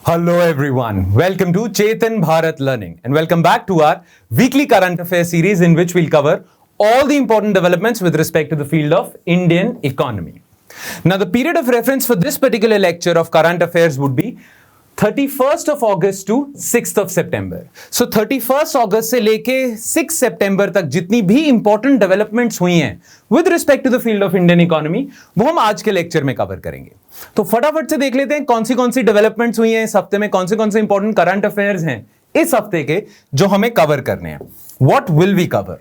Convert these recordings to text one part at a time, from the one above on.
Hello everyone, welcome to Chetan Bharat Learning and welcome back to our weekly current affairs series in which we'll cover all the important developments with respect to the field of Indian economy. Now the period of reference for this particular lecture of current affairs would be 31st of August to 6th of September. So 31st August से लेके 6 सितंबर तक जितनी भी important developments हुई हैं with respect to the field of Indian economy वो हम आज के लेक्चर में कवर करेंगे. तो फटाफट से देख लेते हैं कौन सी डेवलपमेंट्स हुई हैं इस हफ्ते में, कौन से इंपॉर्टेंट करंट अफेयर्स हैं इस हफ्ते के जो हमें कवर करने हैं. What will we cover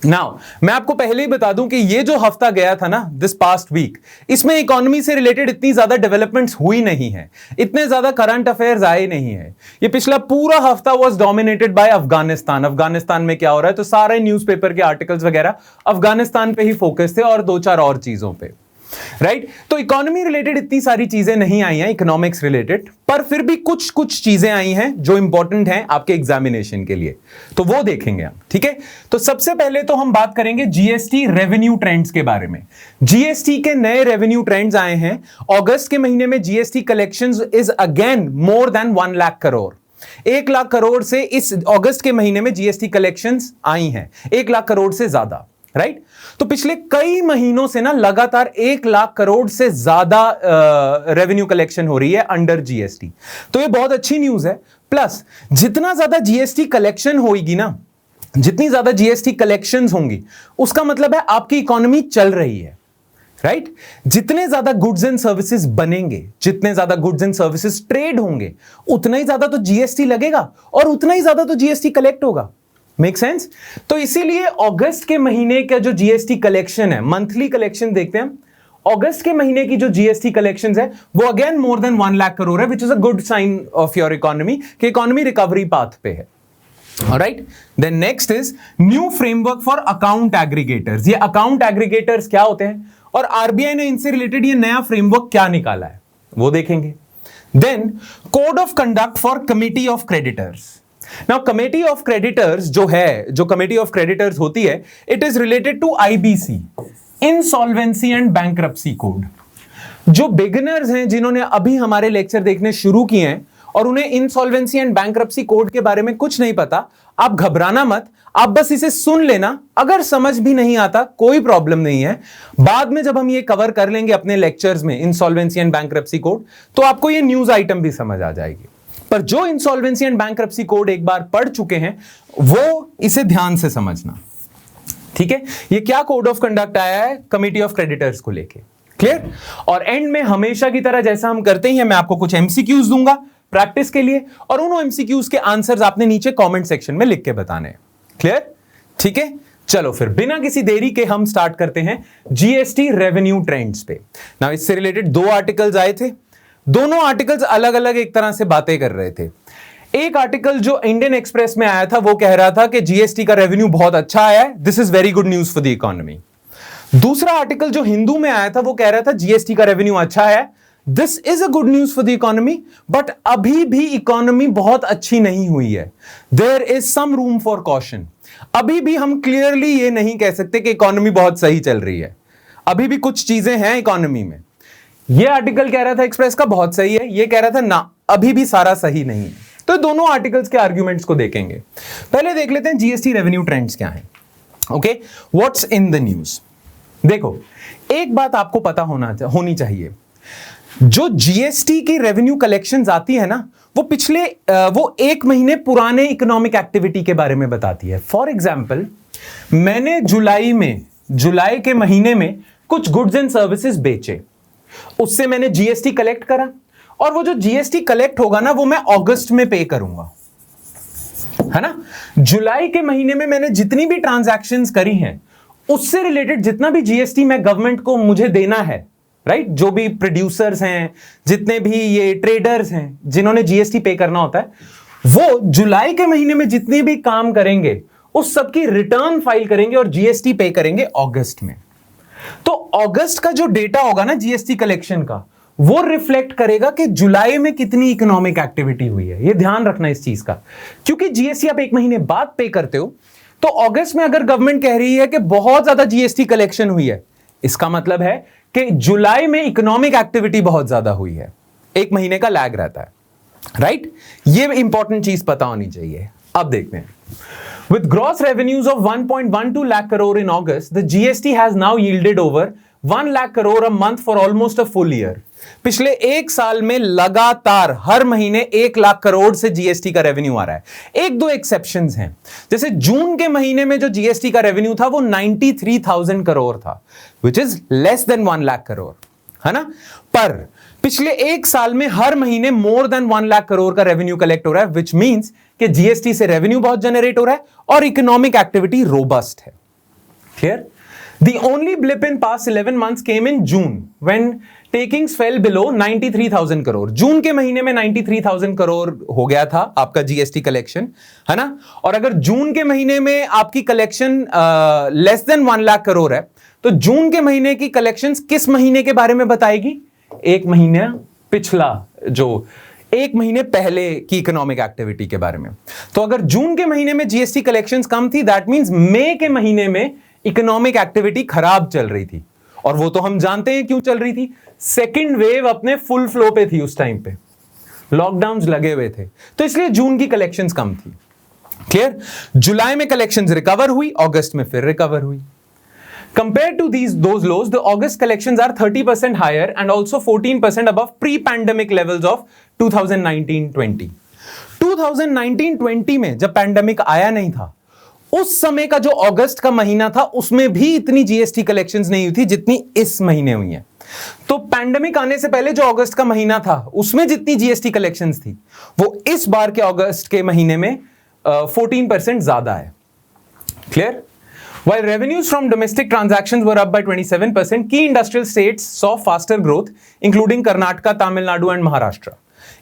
now. मैं आपको पहले ही बता दूं कि ये जो हफ्ता गया था ना, दिस पास्ट वीक, इसमें इकोनॉमी से रिलेटेड इतनी ज्यादा डेवलपमेंट्स हुई नहीं है, इतने ज्यादा करंट अफेयर्स आए नहीं है. ये पिछला पूरा हफ्ता was dominated by Afghanistan. Afghanistan में क्या हो रहा है, तो सारे न्यूज़पेपर के आर्टिकल्स वगैरह अफगानिस्तान पे ही फोकस थे और दो चार और चीजों पे, राइट. तो इकोनॉमी रिलेटेड इतनी सारी चीजें नहीं आई हैं, इकोनॉमिक्स रिलेटेड, पर फिर भी कुछ चीजें आई हैं जो इंपॉर्टेंट हैं आपके एग्जामिनेशन के लिए, तो वो देखेंगे हम. ठीक है, तो सबसे पहले तो हम बात करेंगे जीएसटी रेवेन्यू ट्रेंड्स के बारे में. जीएसटी के नए रेवेन्यू ट्रेंड्स आए हैं. अगस्त के महीने में GST collections is again more than 1 lakh crore. 1 lakh crore से इस अगस्त के महीने में जीएसटी कलेक्शंस आई हैं, 1 लाख करोड़ से ज्यादा, राइट. तो पिछले कई महीनों से ना लगातार 1 लाख करोड़ से ज्यादा रेवेन्यू कलेक्शन हो रही है अंडर जीएसटी. तो ये बहुत अच्छी न्यूज है. प्लस जितना ज्यादा जीएसटी कलेक्शन होगी ना, जितनी ज्यादा जीएसटी कलेक्शंस होंगी, उसका मतलब है आपकी इकोनॉमी चल रही है, राइट. जितने ज्यादा गुड्स एंड सर्विसेज बनेंगे, जितने ज्यादा गुड्स एंड सर्विसेज ट्रेड होंगे, उतना ही ज्यादा तो जीएसटी लगेगा और उतना ही ज्यादा तो जीएसटी कलेक्ट होगा. Make sense. तो इसीलिए अगस्त के महीने का जो जीएसटी कलेक्शन है, मंथली कलेक्शन देखते हैं. अगस्त के महीने की जो जीएसटी कलेक्शंस है वो again more than 1 lakh crore है, which is a good sign of your economy कि इकोनॉमी रिकवरी पाथ पे है. Alright, then next is new framework for account aggregators. ये अकाउंट एग्रीगेटर्स क्या होते हैं और आरबीआई ने इनसे रिलेटेड ये नया फ्रेमवर्क क्या निकाला है वो देखेंगे. Then code of conduct for committee of creditors. Now, Committee of Creditors जो है, जो Committee of Creditors होती है, it is related to IBC, Insolvency and Bankruptcy Code. जो बिगिनर्स हैं, जिन्होंने अभी हमारे लेक्चर देखने शुरू किए हैं और उन्हें इंसॉल्वेंसी एंड बैंक्रप्सी कोड के बारे में कुछ नहीं पता, आप घबराना मत, आप बस इसे सुन लेना. अगर समझ भी नहीं आता कोई प्रॉब्लम नहीं है, बाद में जब हम ये कवर कर लेंगे अपने लेक्चर्स में इंसॉल्वेंसी एंड बैंक्रप्सी कोड, तो आपको ये न्यूज आइटम भी समझ आ जाएगी. पर जो इंसॉल्वेंसी एंड बैंक्रप्सी कोड एक बार पढ़ चुके हैं वो इसे ध्यान से समझना. ठीक है, ये क्या कोड ऑफ कंडक्ट आया है कमिटी ऑफ क्रेडिटर्स को लेके, क्लियर. और एंड में हमेशा की तरह जैसा हम करते हैं, मैं आपको कुछ एमसीक्यूज दूंगा प्रैक्टिस के लिए और उन एमसीक्यूज के आंसर्स आपने नीचे कमेंट सेक्शन में लिख के बताने हैं. क्लियर, ठीक है. चलो फिर बिना किसी देरी के हम स्टार्ट करते हैं जीएसटी रेवेन्यू ट्रेंड्स पे. ना इससे रिलेटेड 2 आर्टिकल्स आए थे. दोनों आर्टिकल्स अलग अलग एक तरह से बातें कर रहे थे. एक आर्टिकल जो इंडियन एक्सप्रेस में आया था वो कह रहा था कि जीएसटी का रेवेन्यू बहुत अच्छा आया है, this is very good news for the economy. दूसरा आर्टिकल जो हिंदू में आया था वो कह रहा था जीएसटी का रेवेन्यू अच्छा है, this is a good news for the economy, but अभी भी इकोनॉमी बहुत अच्छी नहीं हुई है, there is some room for caution. अभी भी हम क्लियरली ये नहीं कह सकते कि इकोनॉमी बहुत सही चल रही है, अभी भी कुछ चीजें हैं इकोनॉमी में. ये आर्टिकल कह रहा था एक्सप्रेस का बहुत सही है, ये कह रहा था ना अभी भी सारा सही नहीं है. तो दोनों आर्टिकल्स के आर्ग्यूमेंट्स को देखेंगे. पहले देख लेते हैं जीएसटी रेवेन्यू ट्रेंड्स क्या हैं. Okay, what's in the news. देखो, एक बात आपको पता होनी चाहिए, जो जीएसटी की रेवेन्यू कलेक्शंस आती है ना, वो पिछले वो 1 महीने पुराने इकोनॉमिक एक्टिविटी के बारे में बताती है. फॉर एग्जाम्पल, मैंने जुलाई के महीने में कुछ गुड्स एंड सर्विसेज बेचे, उससे मैंने जीएसटी कलेक्ट करा और वो जो जीएसटी कलेक्ट होगा ना वो मैं अगस्त में पे करूंगा, है ना. जुलाई के महीने में मैंने जितनी भी ट्रांजैक्शंस करी हैं उससे रिलेटेड जितना भी जीएसटी मैं गवर्नमेंट को मुझे देना है, राइट. जो भी प्रोड्यूसर्स हैं, जितने भी ये ट्रेडर्स हैं जिन्होंने जीएसटी पे करना होता है, वो जुलाई के महीने में जितने भी काम करेंगे उस सबकी रिटर्न फाइल करेंगे और जीएसटी पे करेंगे अगस्त में. तो अगस्त का जो डेटा होगा ना जीएसटी कलेक्शन का, वो रिफ्लेक्ट करेगा कि जुलाई में कितनी इकोनॉमिक एक्टिविटी हुई है. ये ध्यान रखना इस चीज का, क्योंकि जीएसटी आप 1 महीने बाद पे करते हो, तो अगस्त में अगर गवर्नमेंट कह रही है कि बहुत ज्यादा जीएसटी कलेक्शन हुई है, इसका मतलब है कि जुलाई में इकोनॉमिक एक्टिविटी बहुत ज्यादा हुई है. 1 महीने का लैग रहता है. राइट? ये इंपॉर्टेंट चीज पता होनी चाहिए। अब देखते हैं, with gross revenues of 1.12 lakh crore in August, the GST has now yielded over 1 lakh crore a month for almost a full year. पिछले एक साल में लगातार हर महीने 1 लाख करोड़ से जीएसटी का रेवेन्यू आ रहा है। एक दो एक्सेप्शंस हैं, जैसे जून के महीने में जो जीएसटी का रेवेन्यू था वो 93,000 करोड़ था, which is less than 1 lakh crore, है ना? पर पिछले एक साल में हर महीने मोर देन 1 लाख करोड़ का रेवेन्यू कलेक्ट हो रहा है, विच मींस कि जीएसटी से रेवेन्यू बहुत जनरेट हो रहा है और इकोनॉमिक एक्टिविटी रोबस्ट है। Clear? The only blip in past 11 months came in June when takings fell below 93,000 crore. जून के महीने में 93,000 करोड़ हो गया था आपका जीएसटी कलेक्शन, है ना? और अगर जून के महीने में आपकी collection less than 1 lakh crore है, तो जून के महीने की कलेक्शंस किस महीने के बारे में बताएगी? एक महीना पिछला, जो एक महीने पहले की इकोनॉमिक एक्टिविटी के बारे में। तो अगर जून के महीने में जीएसटी कलेक्शंस कम थी, दैट मींस मई के महीने में इकोनॉमिक एक्टिविटी खराब चल रही थी, और वो तो हम जानते हैं क्यों चल रही थी। सेकेंड वेव अपने फुल फ्लो पे थी उस टाइम पे, लॉकडाउन लगे हुए थे, तो इसलिए जून की कलेक्शंस कम थी। क्लियर? जुलाई में कलेक्शंस रिकवर हुई, अगस्त में फिर रिकवर हुई। Compared to those lows, the August collections are 30% higher and also 14% above pre-pandemic levels of 2019-20. 2019-20 में जब पैंडेमिक आया नहीं था, उस समय का जो अगस्त का महीना था उसमें भी इतनी जीएसटी कलेक्शंस नहीं हुई थी जितनी इस महीने हुई हैं। तो पैंडेमिक आने से पहले जो अगस्त का महीना था उसमें जितनी जीएसटी कलेक्शंस थी वो इस बार के अगस्त के महीने में 14% ज्यादा है। Clear? While revenues from domestic transactions were up by 27%, key industrial states saw faster growth, including Karnataka, Tamil Nadu and Maharashtra.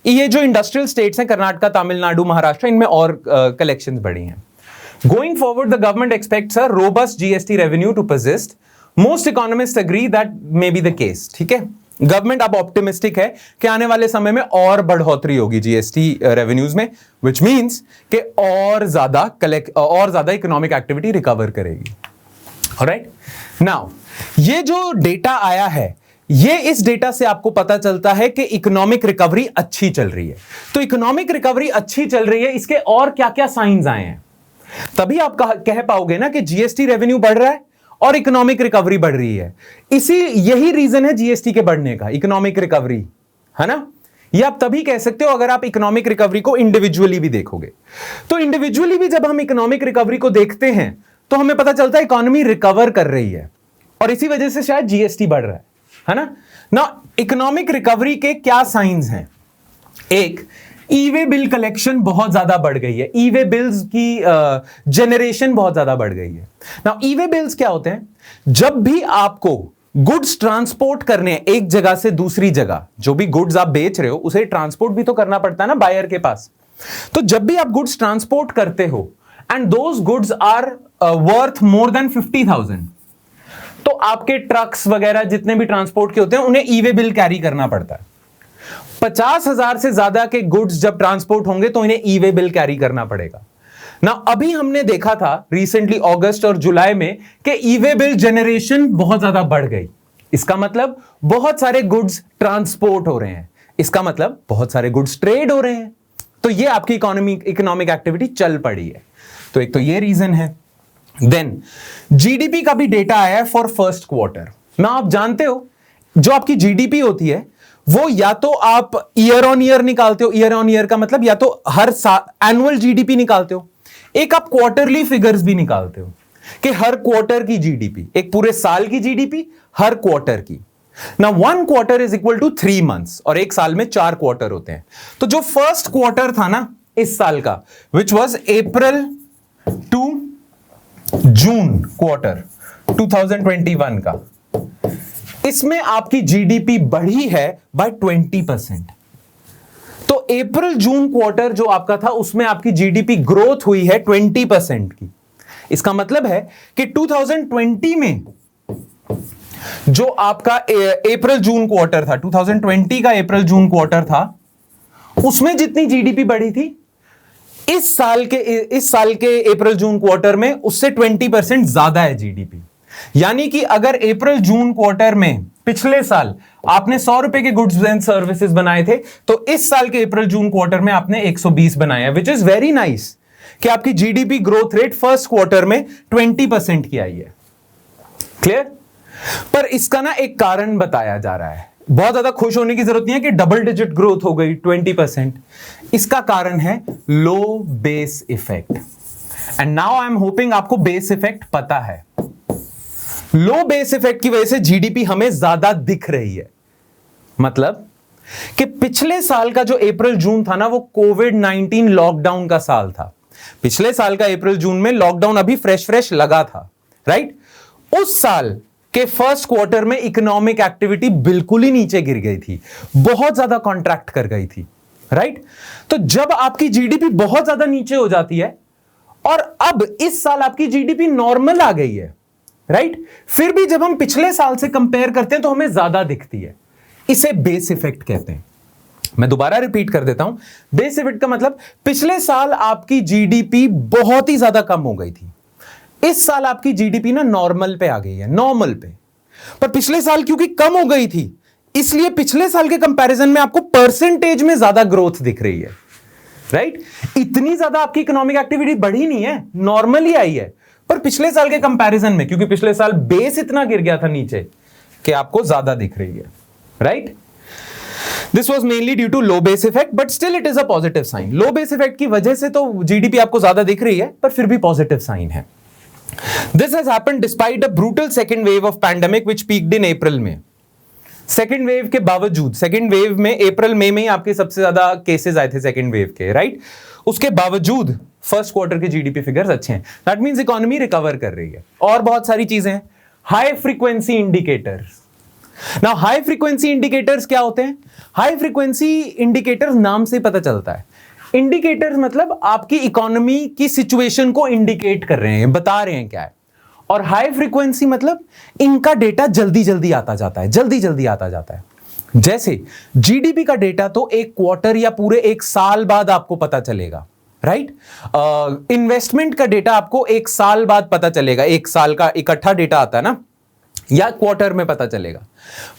ये जो इंडस्ट्रियल स्टेट्स हैं, कर्नाटका, तमिलनाडु, महाराष्ट्र, इनमें और कलेक्शंस बढ़ी हैं। Going forward, the government expects a robust GST revenue to persist. Most economists agree that may be the case. ठीक है? Government अब ऑप्टिमिस्टिक है कि आने वाले समय में और बढ़ोतरी होगी जीएसटी रेवेन्यूज में, विच मींस कि और ज्यादा इकोनॉमिक एक्टिविटी रिकवर करेगी। ऑलराइट? नाउ ये जो डेटा आया है, ये इस डेटा से आपको पता चलता है कि इकोनॉमिक रिकवरी अच्छी चल रही है। तो इकोनॉमिक रिकवरी अच्छी चल रही है, इसके और क्या क्या साइंस आए हैं, तभी आप कह पाओगे ना कि जीएसटी रेवेन्यू बढ़ रहा है और इकोनॉमिक रिकवरी बढ़ रही है। यही रीजन है जीएसटी के बढ़ने का, इकोनॉमिक रिकवरी, है ना? ये आप तभी कह सकते हो अगर आप इकोनॉमिक रिकवरी को इंडिविजुअली भी देखोगे। तो इंडिविजुअली भी जब हम इकोनॉमिक रिकवरी को देखते हैं तो हमें पता चलता है इकोनॉमी रिकवर कर रही है, और इसी वजह से शायद जीएसटी बढ़ रहा है ना? इकोनॉमिक रिकवरी के क्या साइंस हैं? एक, ई-वे बिल कलेक्शन बहुत ज्यादा बढ़ गई है, ई-वे बिल्स की जनरेशन बहुत ज्यादा बढ़ गई है। नाउ ई-वे बिल्स क्या होते हैं? जब भी आपको गुड्स ट्रांसपोर्ट करने हैं एक जगह से दूसरी जगह, जो भी गुड्स आप बेच रहे हो उसे ट्रांसपोर्ट भी तो करना पड़ता है ना बायर के पास। तो जब भी आप गुड्स ट्रांसपोर्ट करते हो and those goods are worth more than 50,000, तो आपके ट्रक्स वगैरह जितने भी ट्रांसपोर्ट के होते हैं उन्हें ई-वे बिल कैरी करना पड़ता है। 50,000 से ज्यादा के गुड्स जब ट्रांसपोर्ट होंगे तो इन्हें ई-वे बिल कैरी करना पड़ेगा ना। अभी हमने देखा था रिसेंटली अगस्त और जुलाई में कि ई-वे बिल जनरेशन बहुत ज्यादा बढ़ गई। इसका मतलब बहुत सारे गुड्स ट्रांसपोर्ट हो रहे हैं, इसका मतलब बहुत सारे गुड्स ट्रेड हो रहे हैं, तो ये आपकी इकोनॉमिक एक्टिविटी चल पड़ी है। तो एक तो ये रीजन है। देन जीडीपी का भी डेटा आया है फॉर फर्स्ट क्वार्टर। ना आप जानते हो जो आपकी जीडीपी होती है वो या तो आप ईयर ऑन ईयर निकालते हो, ईयर ऑन ईयर का मतलब या तो हर एनुअल जीडीपी निकालते हो, एक आप क्वार्टरली फिगर्स भी निकालते हो कि हर क्वार्टर की जीडीपी, एक पूरे साल की जीडीपी हर क्वार्टर की। ना 1 quarter is equal to 3 months, और एक साल में 4 क्वार्टर होते हैं। तो जो फर्स्ट क्वार्टर था ना इस साल का, which was April to June quarter 2021 का, इसमें आपकी जीडीपी बढ़ी है बाय 20%। तो अप्रैल जून क्वार्टर जो आपका था उसमें आपकी जीडीपी ग्रोथ हुई है 20% की। इसका मतलब है कि 2020 में जो आपका अप्रैल जून क्वार्टर था, 2020 का अप्रैल जून क्वार्टर था, उसमें जितनी जीडीपी बढ़ी थी इस साल के अप्रैल जून क्वार्टर में उससे 20% ज्यादा है जीडीपी। यानी कि अगर अप्रैल जून क्वार्टर में पिछले साल आपने 100 रुपए के गुड्स एंड सर्विसेज बनाए थे, तो इस साल के अप्रैल जून क्वार्टर में आपने 120 बनाया, विच इज वेरी नाइस कि आपकी GDP growth rate first quarter में 20% की आई है। क्लियर? पर इसका ना एक कारण बताया जा रहा है, बहुत ज्यादा खुश होने की जरूरत नहीं है कि डबल डिजिट ग्रोथ हो गई 20%। इसका कारण है low base effect. And now I am hoping आपको बेस इफेक्ट पता है। लो बेस इफेक्ट की वजह से जीडीपी हमें ज्यादा दिख रही है। मतलब कि पिछले साल का जो अप्रैल जून था ना, वो कोविड-19 लॉकडाउन का साल था। पिछले साल का अप्रैल जून में लॉकडाउन अभी फ्रेश लगा था, राइट? उस साल के फर्स्ट क्वार्टर में इकोनॉमिक एक्टिविटी बिल्कुल ही नीचे गिर गई थी, बहुत ज्यादा कॉन्ट्रैक्ट कर गई थी, राइट? तो जब आपकी जीडीपी बहुत ज्यादा नीचे हो जाती है और अब इस साल आपकी जीडीपी नॉर्मल आ गई है, राइट? फिर भी जब हम पिछले साल से कंपेयर करते हैं तो हमें ज्यादा दिखती है। इसे बेस इफेक्ट कहते हैं। मैं दोबारा रिपीट कर देता हूं, बेस इफेक्ट का मतलब पिछले साल आपकी जीडीपी बहुत ही ज्यादा कम हो गई थी, इस साल आपकी जीडीपी ना नॉर्मल पे आ गई है, नॉर्मल पे। पर पिछले साल क्योंकि कम हो गई थी, इसलिए पिछले साल के कंपैरिजन में आपको परसेंटेज में ज्यादा ग्रोथ दिख रही है, राइट? इतनी ज्यादा आपकी इकोनॉमिक एक्टिविटी बढ़ी नहीं है, नॉर्मल ही आई है, पर पिछले साल के कंपैरिजन में, क्योंकि पिछले साल बेस इतना गिर गया था नीचे कि आपको ज्यादा दिख रही है, right? This was mainly due to low base effect, but still it is a positive sign. Low base effect की वजह से तो जीडीपी आपको ज्यादा दिख रही है, पर फिर भी पॉजिटिव साइन है। This has happened despite a brutal second wave of pandemic which peaked in April में। सेकेंड वेव के बावजूद, सेकेंड वेव में अप्रैल मई में ही आपके सबसे ज्यादा केसेस आए थे सेकेंड वेव के, राइट? उसके बावजूद फर्स्ट क्वार्टर के जीडीपी फिगर्स अच्छे हैं। दैट मींस इकोनॉमी रिकवर कर रही है। और बहुत सारी चीजें हैं। High frequency indicators. Now high frequency indicators क्या होते हैं? हाई फ्रीक्वेंसी इंडिकेटर्स नाम से पता चलता है। इंडिकेटर्स मतलब आपकी इकोनॉमी की सिचुएशन को इंडिकेट कर रहे हैं, बता रहे हैं क्या है। और हाई फ्रीक्वेंसी मतलब इनका डेटा जल्दी जल्दी आता जाता है, जल्दी जल्दी आता जाता है। जैसे जीडीपी का डेटा तो एक क्वार्टर या पूरे एक साल बाद आपको पता चलेगा, राइट? इन्वेस्टमेंट का डेटा आपको एक साल बाद पता चलेगा, एक साल का इकट्ठा डेटा आता है ना, या क्वार्टर में पता चलेगा।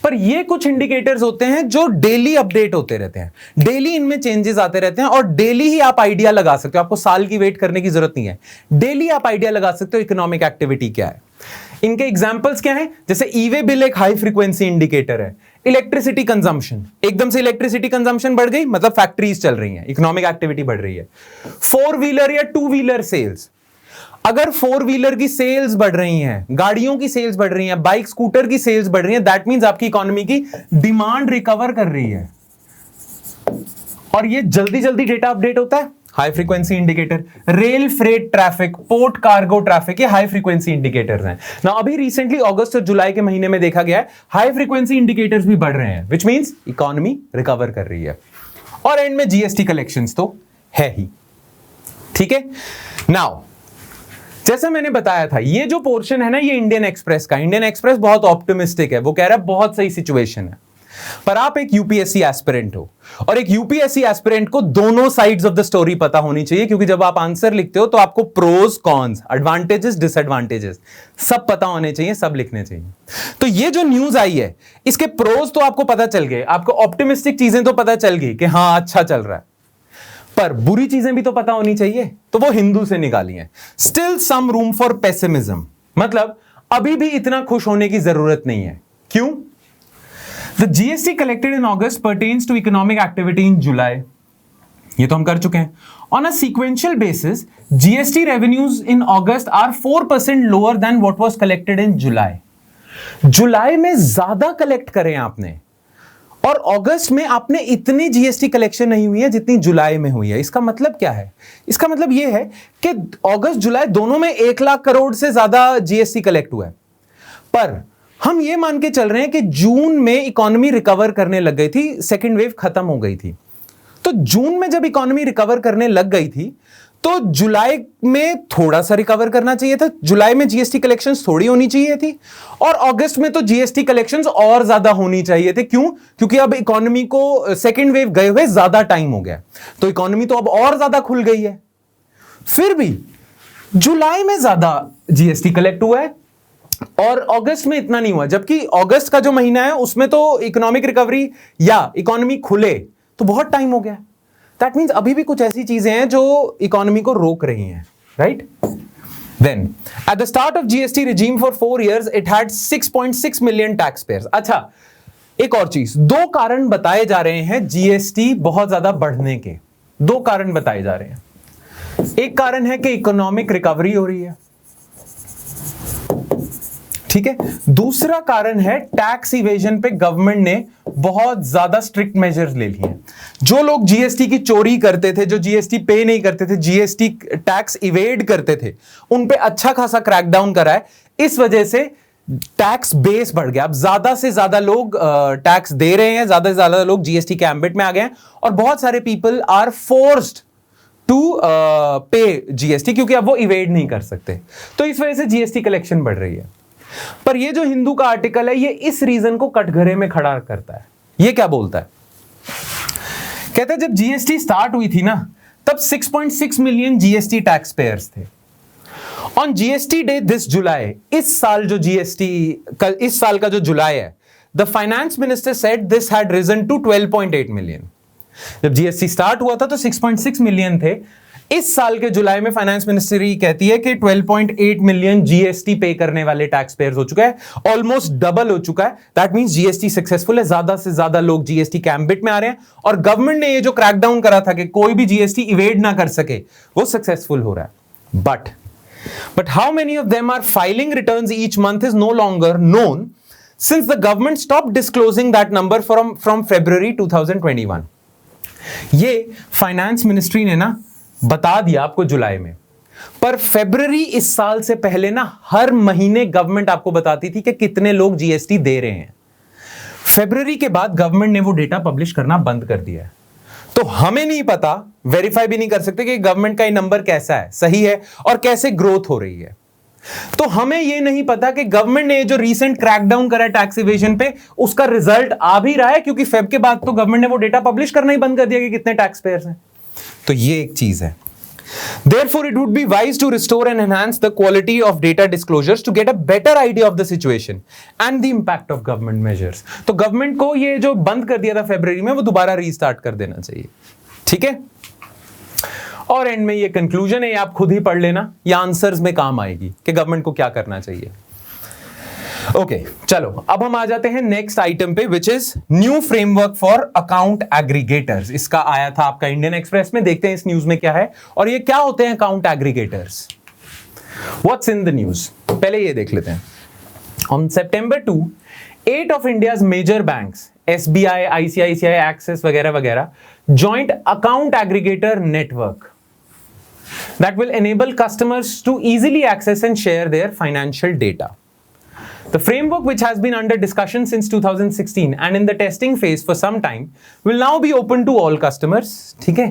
पर ये कुछ इंडिकेटर्स होते हैं जो डेली अपडेट होते रहते हैं, डेली इनमें चेंजेस आते रहते हैं और डेली ही आप आइडिया लगा सकते हो। आपको साल की वेट करने की जरूरत नहीं है, डेली आप आइडिया लगा सकते हो इकोनॉमिक एक्टिविटी क्या है। इनके एग्जांपल्स क्या हैं? जैसे ईवे बिल एक हाई फ्रीक्वेंसी इंडिकेटर है। इलेक्ट्रिसिटी कंजम्पशन, एकदम से इलेक्ट्रिसिटी कंजम्पशन बढ़ गई मतलब फैक्ट्रीज चल रही हैं, इकोनॉमिक एक्टिविटी बढ़ रही है। फोर व्हीलर या टू व्हीलर सेल्स, अगर फोर व्हीलर की सेल्स बढ़ रही हैं, गाड़ियों की सेल्स बढ़ रही हैं, बाइक स्कूटर की सेल्स बढ़ रही हैं, दैट मींस आपकी इकोनॉमी की डिमांड रिकवर कर रही है। और ये जल्दी जल्दी डेटा अपडेट होता है, high frequency indicator. Rail freight traffic, port cargo traffic, ये हाई फ्रीक्वेंसी इंडिकेटर्स हैं ना। अभी रिसेंटली अगस्त और जुलाई के महीने में देखा गया है हाई फ्रीक्वेंसी इंडिकेटर्स भी बढ़ रहे हैं, विच मींस इकोनॉमी रिकवर कर रही है। और एंड में जीएसटी कलेक्शंस तो है ही, ठीक है। नाउ जैसा मैंने बताया था, ये जो पोर्शन है ना, ये इंडियन एक्सप्रेस का। इंडियन एक्सप्रेस बहुत ऑप्टिमिस्टिक है, वो कह रहा है बहुत सही सिचुएशन है। पर आप एक यूपीएससी एस्पिरेंट हो, और एक यूपीएससी एस्पिरेंट को दोनों साइड्स ऑफ द स्टोरी पता होनी चाहिए, क्योंकि जब आप आंसर लिखते हो तो आपको प्रोज कॉन्स, एडवांटेजेस डिसएडवांटेजेस सब पता होने चाहिए, सब लिखने चाहिए। तो ये जो न्यूज आई है, इसके प्रोज तो आपको पता चल गए, आपको ऑप्टिमिस्टिक चीजें तो पता चल गई कि हाँ अच्छा चल रहा है, पर बुरी चीजें भी तो पता होनी चाहिए, तो वो हिंदू से निकाली है। Still some room for pessimism, मतलब अभी भी इतना खुश होने की जरूरत नहीं है। क्यों? The GST collected in August pertains to economic activity in July, ये तो हम कर चुके हैं। On a sequential basis GST revenues in August are 4% lower than what was collected in July. जुलाई में ज्यादा कलेक्ट करें आपने, और अगस्त में आपने इतनी जीएसटी कलेक्शन नहीं हुई है जितनी जुलाई में हुई है। इसका मतलब क्या है? इसका मतलब यह है कि अगस्त जुलाई दोनों में 1 लाख करोड़ से ज्यादा जीएसटी कलेक्ट हुआ है। पर हम ये मान के चल रहे हैं कि जून में इकोनॉमी रिकवर करने लग गई थी, सेकेंड वेव खत्म हो गई थी। तो जून में जब इकोनॉमी रिकवर करने लग गई थी तो जुलाई में थोड़ा सा रिकवर करना चाहिए था, जुलाई में जीएसटी कलेक्शंस थोड़ी होनी चाहिए थी, और अगस्त में तो जीएसटी कलेक्शंस और ज्यादा होनी चाहिए थे। क्यों? क्योंकि अब इकोनॉमी को सेकेंड वेव गए हुए ज्यादा टाइम हो गया, तो इकोनॉमी तो अब और ज्यादा खुल गई है। फिर भी जुलाई में ज्यादा जीएसटी कलेक्ट हुआ है, और अगस्त में इतना नहीं हुआ, जबकि अगस्त का जो महीना है उसमें तो इकोनॉमिक रिकवरी या इकोनॉमी खुले तो बहुत टाइम हो गया। दैट मीन्स अभी भी कुछ ऐसी चीजें हैं जो इकोनॉमी को रोक रही हैं, right? Then, at the start of GST regime for 4 years, it had 6.6 million taxpayers. अच्छा, एक और चीज, दो कारण बताए जा रहे हैं जीएसटी बहुत ज्यादा बढ़ने के। दो कारण बताए जा रहे हैं। एक कारण है कि इकोनॉमिक रिकवरी हो रही है, ठीक है। दूसरा कारण है टैक्स इवेजन पे गवर्नमेंट ने बहुत ज्यादा स्ट्रिक्ट मेजर्स ले लिए हैं। जो लोग जीएसटी की चोरी करते थे, जो जीएसटी पे नहीं करते थे, जीएसटी टैक्स इवेड करते थे, उन पे अच्छा खासा क्रैकडाउन करा है। इस वजह से टैक्स बेस बढ़ गया। अब ज्यादा से ज्यादा लोग टैक्स दे रहे हैं, ज्यादा से ज्यादा लोग जीएसटी के एम्बिट में आ गए हैं और बहुत सारे पीपल आर फोर्स्ड टू पे जीएसटी, क्योंकि अब वो इवेड नहीं कर सकते। तो इस वजह से जीएसटी कलेक्शन बढ़ रही है। पर ये जो हिंदू का आर्टिकल है, ये इस रीजन को कटघरे में खड़ा करता है। ये क्या बोलता है? कहता है जब जीएसटी स्टार्ट हुई थी ना, तब 6.6 मिलियन जीएसटी टैक्स पेयर्स थे। On GST day this July, इस साल का जो जुलाई है, the finance minister said this had risen to 12.8 million. जब जीएसटी स्टार्ट हुआ था तो 6.6 मिलियन थे। इस साल के जुलाई में फाइनेंस मिनिस्ट्री कहती है कि 12.8 मिलियन जीएसटी पे करने वाले टैक्स पेयर्स हो चुका है, ऑलमोस्ट डबल हो चुका है। दैट मींस जीएसटी सक्सेसफुल है, ज्यादा से ज्यादा लोग जीएसटी के एम्बिट में आ रहे हैं और गवर्नमेंट ने ये जो क्रैकडाउन करा था कि कोई भी जीएसटी इवेड ना कर सके, वो सक्सेसफुल हो रहा है। But how many of them are filing returns each month is no longer known since the government stop disclosing that number from February 2021। ये फाइनेंस मिनिस्ट्री ने ना बता दिया आपको जुलाई में, पर फरवरी इस साल से पहले ना हर महीने गवर्नमेंट आपको बताती थी कि कितने लोग जीएसटी दे रहे हैं। फरवरी के बाद गवर्नमेंट ने वो डेटा पब्लिश करना बंद कर दिया है, तो हमें नहीं पता, वेरीफाई भी नहीं कर सकते कि गवर्नमेंट का ये नंबर कैसा है, सही है और कैसे ग्रोथ हो रही है। तो हमें ये नहीं पता कि गवर्नमेंट ने जो रीसेंट क्रैकडाउन करा टैक्स इवेजन पे, उसका रिजल्ट आ भी रहा है, क्योंकि फेब के बाद तो गवर्नमेंट ने वो डेटा पब्लिश करना ही बंद कर दिया कि कितने टैक्स पेयर्स हैं। तो ये एक चीज है। Therefore, it would be wise to restore and enhance the quality of data disclosures to get a better idea of the situation and the impact of government measures. तो गवर्नमेंट को ये जो बंद कर दिया था फरवरी में, वो दोबारा रीस्टार्ट कर देना चाहिए, ठीक है। और एंड में ये कंक्लूजन है, आप खुद ही पढ़ लेना, या आंसर्स में काम आएगी कि गवर्नमेंट को क्या करना चाहिए। ओके, चलो अब हम आ जाते हैं नेक्स्ट आइटम पे, which is new framework for account aggregators. इसका आया था आपका इंडियन एक्सप्रेस में, देखते हैं इस न्यूज में क्या है और ये क्या होते हैं account aggregators. What's in the news, पहले ये देख लेते हैं। On September 2, 8 of India's major banks, SBI, ICICI, Axis वगैरह वगैरह, joint account aggregator network that will enable customers to easily access and share their financial data. The framework, which has been under discussion since 2016 and in the testing phase for some time, will now be open to all customers. ठीक है?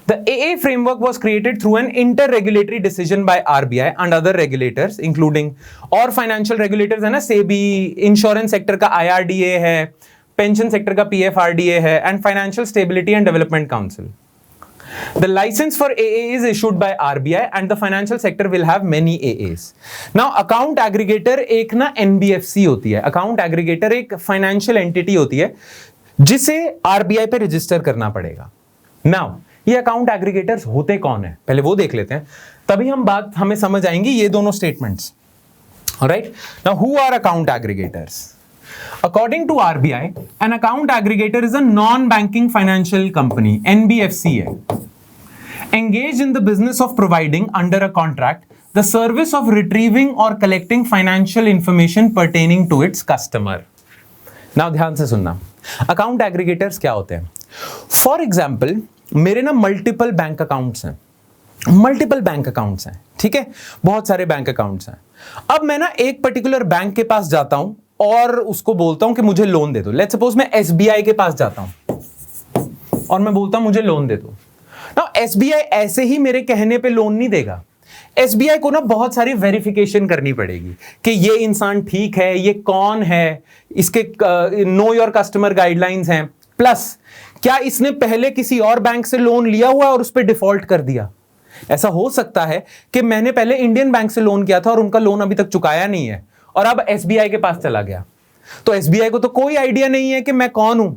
The AA framework was created through an inter-regulatory decision by RBI and other regulators, including और financial regulators है ना, SEBI, insurance sector का IRDA है, pension sector का PFRDA है, and Financial Stability and Development Council. The license for AA is issued by RBI and the financial sector will have many AAs. Now, account aggregator एक ना NBFC होती है। Account aggregator एक financial entity होती है जिसे RBI पे register करना पड़ेगा। Now, ये account aggregators होते कौन है, पहले वो देख लेते हैं, तभी हमें समझ आएंगी ये दोनों statements. Alright? Now, who are account aggregators? According to RBI, an account aggregator is a non-banking financial company, NBFC है, engaged in the business of providing under a contract the service of retrieving or collecting financial information pertaining to its customer. Now ध्यान से सुनना, account aggregators क्या होते हैं? For example, मेरे ना multiple bank accounts हैं, ठीक है, बहुत सारे बैंक अकाउंट्स हैं। अब मैं ना एक पर्टिकुलर बैंक के पास जाता हूं और उसको बोलता हूं कि मुझे लोन दे दो। लेट्स सपोज मैं एसबीआई के पास जाता हूं और मैं बोलता हूं मुझे लोन दे दो। ना एसबीआई ऐसे ही मेरे कहने पे लोन नहीं देगा। एसबीआई को ना बहुत सारी वेरिफिकेशन करनी पड़ेगी कि ये इंसान ठीक है, ये कौन है, इसके नो योर कस्टमर गाइडलाइंस हैं, प्लस क्या इसने पहले किसी और बैंक से लोन लिया हुआ और उस पर डिफॉल्ट कर दिया। ऐसा हो सकता है कि मैंने पहले इंडियन बैंक से लोन किया था और उनका लोन अभी तक चुकाया नहीं है और अब एसबीआई के पास चला गया, तो एसबीआई को तो कोई आइडिया नहीं है कि मैं कौन हूं,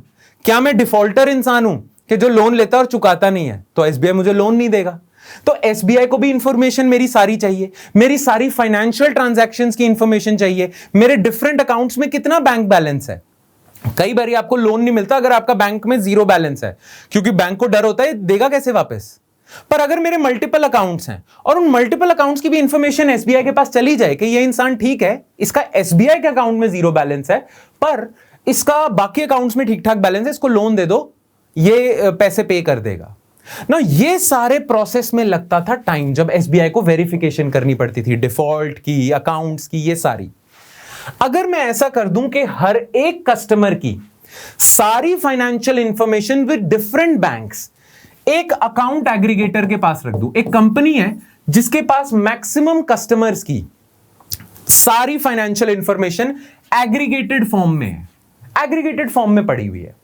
क्या मैं डिफॉल्टर इंसान हूं कि जो लोन लेता और चुकाता नहीं है, तो एसबीआई मुझे लोन नहीं देगा। तो एसबीआई को भी इंफॉर्मेशन मेरी सारी चाहिए, मेरी सारी फाइनेंशियल ट्रांजैक्शंस की इंफॉर्मेशन चाहिए, मेरे डिफरेंट अकाउंट्स में कितना बैंक बैलेंस है। कई बार आपको लोन नहीं मिलता अगर आपका बैंक में जीरो बैलेंस है, क्योंकि बैंक को डर होता है देगा कैसे वापस। पर अगर मेरे मल्टीपल अकाउंट्स हैं और उन मल्टीपल अकाउंट्स की भी इंफॉर्मेशन एसबीआई के पास चली जाए कि ये इंसान ठीक है, इसका एसबीआई के अकाउंट में जीरो बैलेंस है पर इसका बाकी अकाउंट्स में ठीक ठाक बैलेंस है, इसको लोन दे दो, ये पैसे पे कर देगा ना। ये सारे प्रोसेस में लगता था टाइम, जब एसबीआई को वेरिफिकेशन करनी पड़ती थी डिफॉल्ट की, अकाउंट्स की, ये सारी। अगर मैं ऐसा कर दूं कि हर एक कस्टमर की सारी financial information with different banks एक अकाउंट एग्रीगेटर के पास रख दूं, एक कंपनी है जिसके पास मैक्सिमम कस्टमर्स की सारी फाइनेंशियल इंफॉर्मेशन एग्रीगेटेड फॉर्म में है, एग्रीगेटेड फॉर्म में पड़ी हुई है,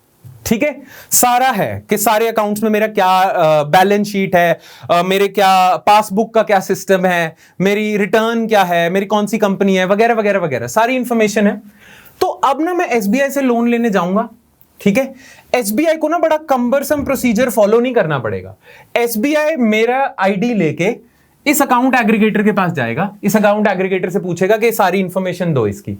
ठीक है, सारा है कि सारे अकाउंट्स में मेरा क्या बैलेंस शीट है, मेरे क्या पासबुक का क्या सिस्टम है, मेरी रिटर्न क्या है, मेरी कौन सी कंपनी है, वगैरह वगैरह वगैरह सारी इंफॉर्मेशन है। तो अब ना मैं एसबीआई से लोन लेने जाऊंगा, ठीक है, एसबीआई को ना बड़ा कंबरसम प्रोसीजर फॉलो नहीं करना पड़ेगा। एसबीआई मेरा आईडी लेके इस अकाउंट एग्रीगेटर के पास जाएगा, इस अकाउंट एग्रीगेटर से पूछेगा कि सारी इंफॉर्मेशन दो इसकी,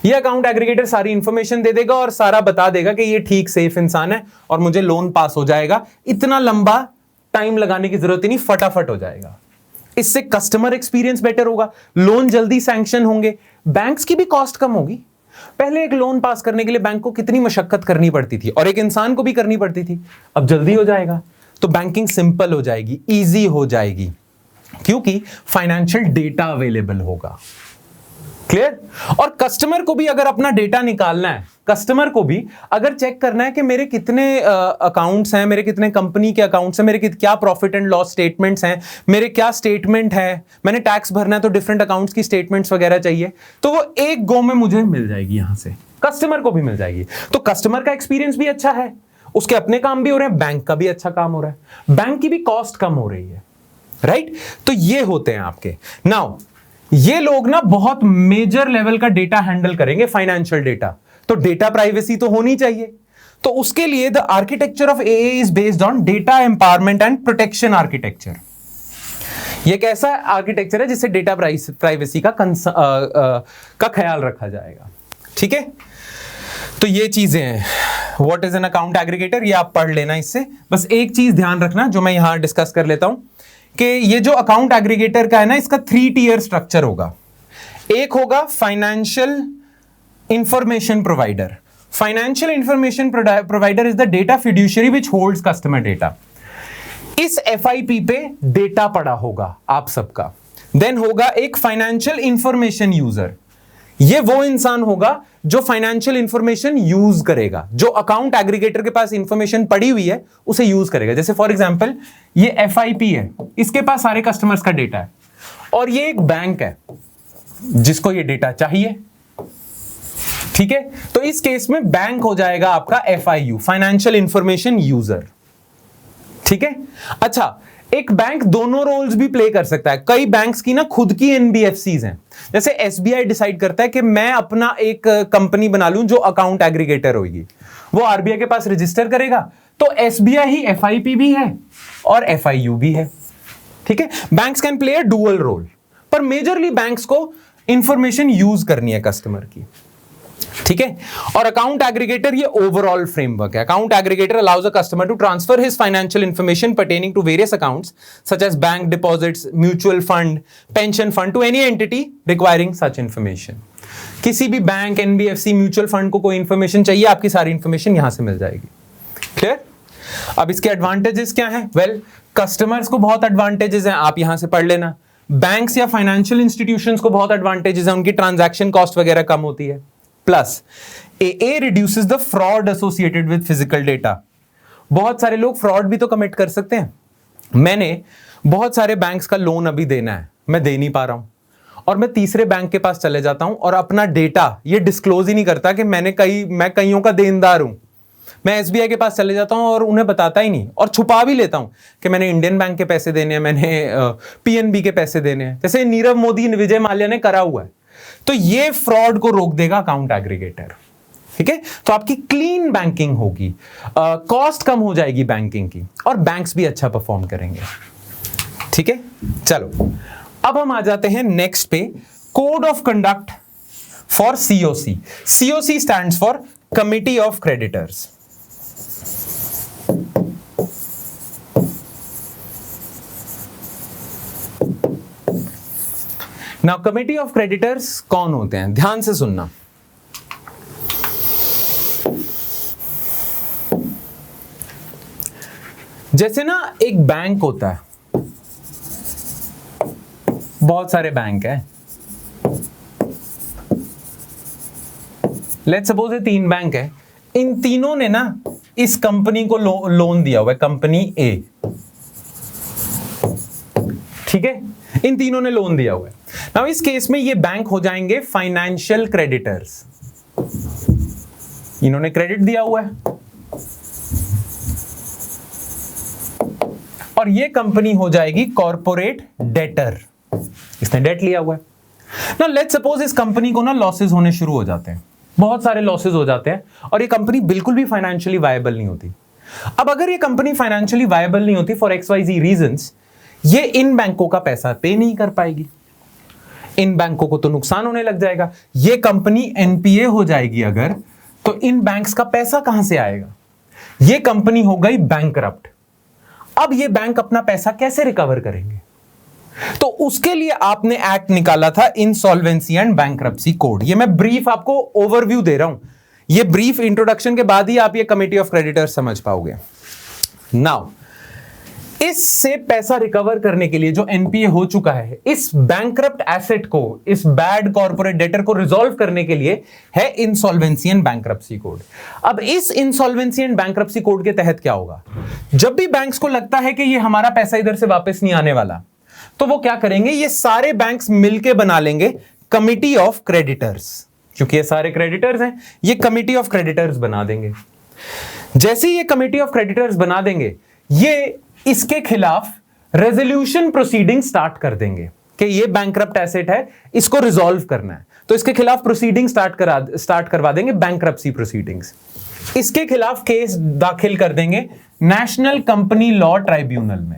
ये अकाउंट एग्रीगेटर सारी इंफॉर्मेशन दे देगा और सारा बता देगा कि ये ठीक सेफ इंसान है और मुझे लोन पास हो जाएगा। इतना लंबा टाइम लगाने की जरूरत ही नहीं, फटाफट हो जाएगा। इससे कस्टमर एक्सपीरियंस बेटर होगा, लोन जल्दी सैंक्शन होंगे, बैंक्स की भी कॉस्ट कम होगी। पहले एक लोन पास करने के लिए बैंक को कितनी मशक्कत करनी पड़ती थी और एक इंसान को भी करनी पड़ती थी, अब जल्दी हो जाएगा। तो बैंकिंग सिंपल हो जाएगी, इजी हो जाएगी, क्योंकि फाइनेंशियल डेटा अवेलेबल होगा। क्लियर? और कस्टमर को भी अगर अपना डेटा निकालना है, कस्टमर को भी अगर चेक करना है कि मेरे कितने अकाउंट्स हैं, मेरे कितने कंपनी के अकाउंट्स हैं, मेरे क्या प्रॉफिट एंड लॉस स्टेटमेंट्स हैं, मेरे क्या स्टेटमेंट है, मैंने टैक्स भरना है तो डिफरेंट अकाउंट्स की स्टेटमेंट्स वगैरह चाहिए, तो वो एक गो में मुझे मिल जाएगी, यहां से कस्टमर को भी मिल जाएगी। तो कस्टमर का एक्सपीरियंस भी अच्छा है, उसके अपने काम भी हो रहे हैं, बैंक का भी अच्छा काम हो रहा है, बैंक की भी कॉस्ट कम हो रही है, राइट? तो ये होते हैं आपके। नाउ ये लोग ना बहुत मेजर लेवल का डेटा हैंडल करेंगे, फाइनेंशियल डेटा, तो डेटा प्राइवेसी तो होनी चाहिए। तो उसके लिए the architecture of AA is based on data empowerment and protection architecture. ये कैसा आर्किटेक्चर है जिससे डेटा प्राइवेसी का ख्याल रखा जाएगा, ठीक है? तो ये चीजें हैं। What is an account aggregator, ये आप पढ़ लेना। इससे बस एक चीज ध्यान रखना जो मैं यहां डिस्कस कर लेता हूं कि ये जो अकाउंट एग्रीगेटर का है ना, इसका 3 टियर स्ट्रक्चर होगा। एक होगा financial information provider. Financial information provider is the data fiduciary which holds customer data. इस एफआईपी पे डेटा पड़ा होगा आप सबका। देन होगा एक फाइनेंशियल इंफॉर्मेशन यूजर, ये वो इंसान होगा जो फाइनेंशियल इंफॉर्मेशन यूज करेगा, जो अकाउंट एग्रीगेटर के पास इंफॉर्मेशन पड़ी हुई है उसे यूज करेगा। जैसे फॉर एग्जांपल ये एफआईपी है, इसके पास सारे कस्टमर्स का डेटा है, और ये एक बैंक है जिसको ये डेटा चाहिए, ठीक है? तो इस केस में बैंक हो जाएगा आपका एफआईयू, फाइनेंशियल इंफॉर्मेशन यूजर, ठीक है? अच्छा, एक बैंक दोनों रोल्स भी प्ले कर सकता है। कई बैंक्स की ना खुद की एनबीएफसीज हैं, जैसे एसबीआई डिसाइड करता है कि मैं अपना एक कंपनी बना लूं जो अकाउंट एग्रीगेटर होगी, वो आरबीआई के पास रजिस्टर करेगा, तो एसबीआई ही एफआईपी भी है और एफआईयू भी है, ठीक है? Banks can play a dual role, पर मेजरली बैंक्स को इंफॉर्मेशन यूज करनी है कस्टमर की, ठीक है? और अकाउंट एग्रीगेटर ये ओवरऑल फ्रेमवर्क है। Account aggregator allows a customer to transfer his financial information pertaining to various accounts such as bank deposits, mutual fund, pension fund to any entity requiring such information. किसी भी bank, NBFC, mutual fund को कोई information चाहिए, आपकी सारी information यहां से मिल जाएगी। क्लियर? अब इसके एडवांटेजेस क्या हैं? वेल, कस्टमर्स को बहुत एडवांटेजेस हैं, आप यहां से पढ़ लेना। बैंक्स या फाइनेंशियल इंस्टीट्यूशंस को बहुत एडवांटेजेस हैं, उनकी ट्रांजैक्शन कॉस्ट वगैरह कम होती है। Plus A reduces the fraud associated with physical data. बहुत सारे लोग फ्रॉड भी तो कमिट कर सकते हैं। मैंने बहुत सारे बैंक्स का लोन अभी देना है, मैं दे नहीं पा रहा हूं, और मैं तीसरे बैंक के पास चले जाता हूं और अपना डेटा ये डिस्क्लोज ही नहीं करता कि मैं कईयों का देनदार हूं। मैं एसबीआई के पास चले जाता हूं और उन्हें बताता ही नहीं, और छुपा भी लेता हूं कि मैंने इंडियन बैंक के पैसे देने हैं, मैंने पीएनबी के पैसे देने हैं, जैसे नीरव मोदी, विजय माल्या ने करा हुआ है। तो ये फ्रॉड को रोक देगा अकाउंट एग्रीगेटर। ठीक है, तो आपकी क्लीन बैंकिंग होगी, कॉस्ट कम हो जाएगी बैंकिंग की, और बैंक्स भी अच्छा परफॉर्म करेंगे। ठीक है, चलो अब हम आ जाते हैं नेक्स्ट पे, code of conduct for COC. COC stands for committee of creditors. Now committee of creditors कौन होते हैं, ध्यान से सुनना। जैसे ना एक बैंक होता है, बहुत सारे बैंक है, लेट्स सपोज ये 3 बैंक है, इन तीनों ने ना इस कंपनी को लोन दिया हुआ है, कंपनी ए। ठीक है, इन तीनों ने लोन दिया हुआ है। नाउ इस केस में ये बैंक हो जाएंगे फाइनेंशियल क्रेडिटर्स, इन्होंने क्रेडिट दिया हुआ है, और ये कंपनी हो जाएगी कॉर्पोरेट डेटर, इसने डेट लिया हुआ है। नाउ लेट्स सपोज इस कंपनी को ना लॉसेस होने शुरू हो जाते हैं, बहुत सारे लॉसेस हो जाते हैं, और ये कंपनी बिल्कुल भी फाइनेंशियली वायबल नहीं होती। अब अगर ये कंपनी फाइनेंशियली वायबल नहीं होती फॉर XYZ रीजंस, ये इन बैंकों का पैसा पे नहीं कर पाएगी, इन बैंकों को तो नुकसान होने लग जाएगा, ये कंपनी NPA हो जाएगी अगर, तो इन बैंक्स का पैसा कहां से आएगा, ये कंपनी हो गई बैंकरप्ट। अब ये बैंक अपना पैसा कैसे रिकवर करेंगे, तो उसके लिए आपने एक्ट निकाला था इंसॉल्वेंसी एंड बैंकरप्सी कोड। ये मैं ब्रीफ आपको ओवरव्यू दे रहा हूं, ये ब्रीफ इंट्रोडक्शन के बाद ही आप ये कमिटी ऑफ क्रेडिटर्स समझ पाओगे। नाउ इससे पैसा रिकवर करने के लिए जो NPA हो चुका है, इस बैंकरप्ट एसेट को, इस बैड कॉर्पोरेट डेटर को रिजॉल्व करने के लिए है इंसॉल्वेंसी एंड बैंकरप्सी कोड। अब इस इंसॉल्वेंसी एंड बैंकरप्सी कोड के तहत क्या होगा, जब भी बैंक्स को लगता है कि ये हमारा पैसा इधर से वापस नहीं आने वाला, तो वो क्या करेंगे, ये सारे बैंक्स मिलके बना लेंगे कमिटी ऑफ क्रेडिटर्स, क्योंकि ये सारे क्रेडिटर्स हैं, ये कमिटी ऑफ क्रेडिटर्स बना देंगे। जैसे ये कमिटी ऑफ क्रेडिटर्स बना देंगे, ये इसके खिलाफ रेजोल्यूशन प्रोसीडिंग स्टार्ट कर देंगे कि ये बैंकरप्ट एसेट है, इसको रिजॉल्व करना है, तो इसके खिलाफ प्रोसीडिंग स्टार्ट करवा देंगे, बैंकरप्सी प्रोसीडिंग्स। इसके खिलाफ केस दाखिल कर देंगे नेशनल कंपनी लॉ ट्राइब्यूनल में।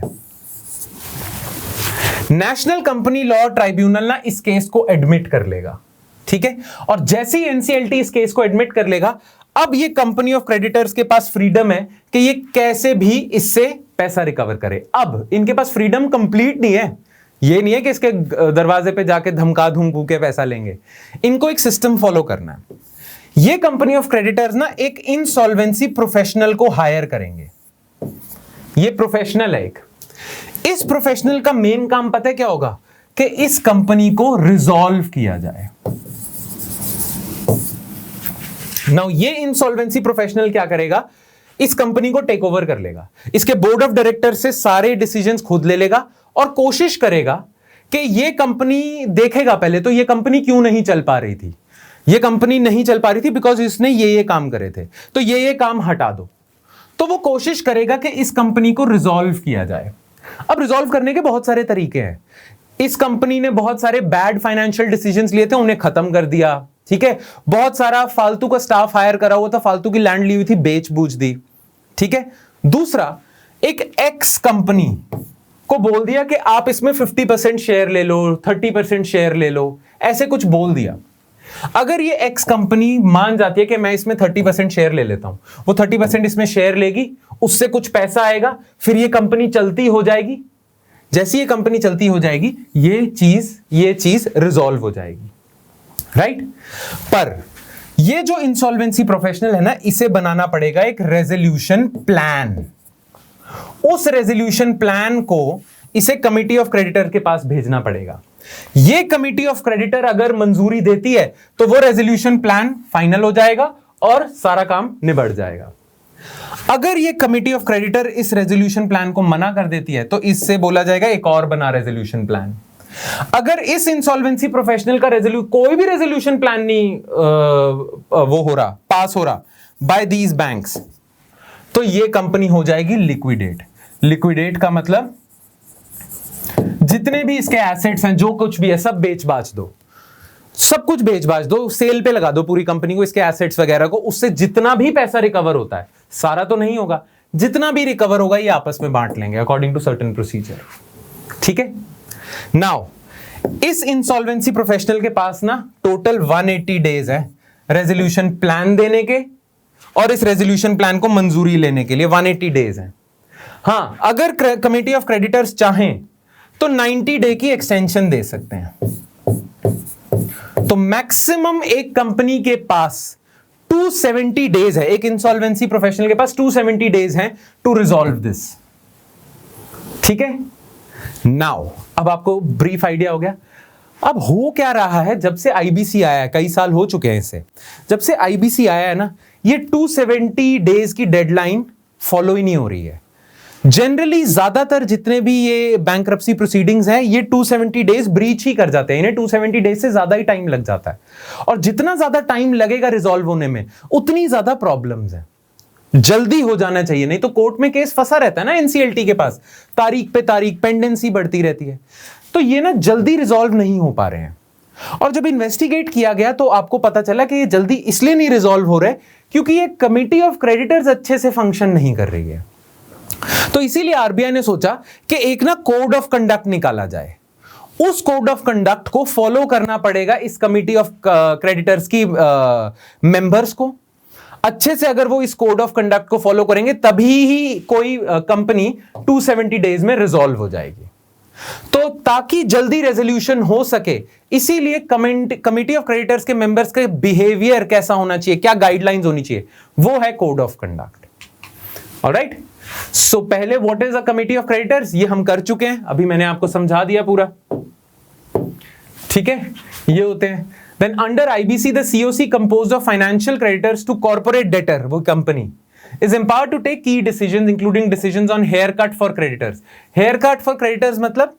नेशनल कंपनी लॉ ट्राइब्यूनल ना इस केस को एडमिट कर लेगा। ठीक है, और जैसे ही NCLT इस केस को एडमिट कर लेगा, अब ये कंपनी ऑफ क्रेडिटर्स के पास फ्रीडम है कि ये कैसे भी इससे पैसा रिकवर करे। अब इनके पास फ्रीडम कंप्लीट नहीं है, ये नहीं है कि इसके दरवाजे पे जाके धमका धमकू के पैसा लेंगे, इनको एक सिस्टम फॉलो करना है। ये कंपनी ऑफ क्रेडिटर्स ना एक इंसॉल्वेंसी प्रोफेशनल को हायर करेंगे, ये प्रोफेशनल है एक। इस प्रोफेशनल का मेन काम पता है क्या होगा, कि इस कंपनी को रिजॉल्व किया जाए। नाउ ये इंसॉल्वेंसी प्रोफेशनल क्या करेगा, इस कंपनी को टेक ओवर कर लेगा, इसके बोर्ड ऑफ डायरेक्टर से सारे डिसीजंस खुद ले लेगा, और कोशिश करेगा कि ये कंपनी देखेगा पहले तो ये कंपनी क्यों नहीं चल पा रही थी, ये कंपनी नहीं चल पा रही थी बिकॉज इसने ये काम करे थे, तो ये काम हटा दो। तो वो कोशिश करेगा कि इस कंपनी को रिजॉल्व किया जाए। अब रिजॉल्व करने के बहुत सारे तरीके हैं, इस कंपनी ने बहुत सारे बैड फाइनेंशियल डिसीजंस लिए थे, उन्हें खत्म कर दिया। ठीक है, बहुत सारा फालतू का स्टाफ हायर करा हुआ था, फालतू की लैंड ली हुई थी, बेच बूझ दी। ठीक है, दूसरा, एक एक्स कंपनी को बोल दिया कि आप इसमें 50% शेयर ले लो, 30% शेयर ले लो, ऐसे कुछ बोल दिया। अगर ये एक्स कंपनी मान जाती है कि मैं इसमें 30% शेयर ले लेता हूं, वो 30% इसमें शेयर लेगी, उससे कुछ पैसा आएगा, फिर ये कंपनी चलती हो जाएगी। जैसी ये कंपनी चलती हो जाएगी, ये चीज रिजॉल्व हो जाएगी, राइट। पर ये जो इंसॉल्वेंसी प्रोफेशनल है ना, इसे बनाना पड़ेगा एक रेजोल्यूशन प्लान। उस रेजोल्यूशन प्लान को इसे कमिटी ऑफ क्रेडिटर के पास भेजना पड़ेगा। ये कमिटी ऑफ क्रेडिटर अगर मंजूरी देती है तो वो रेजोल्यूशन प्लान फाइनल हो जाएगा और सारा काम निबट जाएगा। अगर ये कमिटी ऑफ क्रेडिटर इस रेजोल्यूशन प्लान को मना कर देती है तो इससे बोला जाएगा एक और बना रेजोल्यूशन प्लान। अगर इस इंसॉल्वेंसी प्रोफेशनल का कोई भी रेजोल्यूशन प्लान नहीं वो हो रहा, पास हो रहा बाय दीज बैंक्स, तो ये कंपनी हो जाएगी लिक्विडेट। लिक्विडेट का मतलब जितने भी इसके एसेट्स हैं, जो कुछ भी है, सब बेच बाच दो। सब कुछ बेच बाच दो, सेल पे लगा दो पूरी कंपनी को, इसके एसेट्स वगैरह को, उससे जितना भी पैसा रिकवर होता है, सारा तो नहीं होगा, जितना भी रिकवर होगा ये आपस में बांट लेंगे अकॉर्डिंग टू सर्टेन प्रोसीजर। ठीक है। नाउ इस इंसॉल्वेंसी प्रोफेशनल के पास ना टोटल 180 डेज है रेजोल्यूशन प्लान देने के, और इस रेजोल्यूशन प्लान को मंजूरी लेने के लिए 180 डेज है। हां, अगर कमिटी ऑफ क्रेडिटर्स चाहें तो 90 डे की एक्सटेंशन दे सकते हैं। तो मैक्सिमम एक कंपनी के पास 270 डेज है, एक इंसॉल्वेंसी प्रोफेशनल के पास 270 डेज है टू रिजॉल्व दिस। ठीक है। नाउ अब आपको ब्रीफ आइडिया हो गया। अब हो क्या रहा है, जब से आईबीसी आया है, कई साल हो चुके हैं इसे, जब से आईबीसी आया है ना, ये 270 डेज की डेडलाइन फॉलो ही नहीं हो रही है। जनरली ज्यादातर जितने भी ये बैंक्रप्सी प्रोसीडिंग्स हैं, ये 270 डेज ब्रीच ही कर जाते हैं, इन्हें 270 डेज से ज्यादा ही टाइम लग जाता है, और जितना ज्यादा टाइम लगेगा रिजॉल्व होने में उतनी ज्यादा प्रॉब्लम्स हैं। जल्दी हो जाना चाहिए, नहीं तो कोर्ट में केस फंसा रहता है ना एनसीएलटी के पास, तारीख पे तारीख पेंडेंसी बढ़ती रहती है, तो ये ना जल्दी रिजॉल्व नहीं हो पा रहे हैं। और जब इन्वेस्टिगेट किया गया तो आपको पता चला कि ये जल्दी इसलिए नहीं रिजॉल्व हो रहे क्योंकि ये कमिटी ऑफ क्रेडिटर्स अच्छे से फंक्शन नहीं कर रही है। तो इसीलिए आरबीआई ने सोचा कि एक ना कोड ऑफ कंडक्ट निकाला जाए, उस कोड ऑफ कंडक्ट को फॉलो करना पड़ेगा इस कमिटी ऑफ क्रेडिटर्स की मेंबर्स को। अच्छे से अगर वो इस कोड ऑफ कंडक्ट को फॉलो करेंगे तभी ही कोई कंपनी 270 डेज में रिजॉल्व हो जाएगी। तो ताकि जल्दी रेजोल्यूशन हो सके, इसीलिए कमिटी ऑफ क्रेडिटर्स के मेंबर्स के बिहेवियर कैसा होना चाहिए, क्या गाइडलाइंस होनी चाहिए, वो है कोड ऑफ कंडक्ट। ऑलराइट, सो पहले what is a committee of creditors, ये हम कर चुके हैं, अभी मैंने आपको समझा दिया पूरा। ठीक है, ये होते हैं। Then under IBC, the COC composed of financial creditors to corporate debtor, वो company, is empowered to take key decisions, including decisions on haircut for creditors. Haircut for creditors मतलब,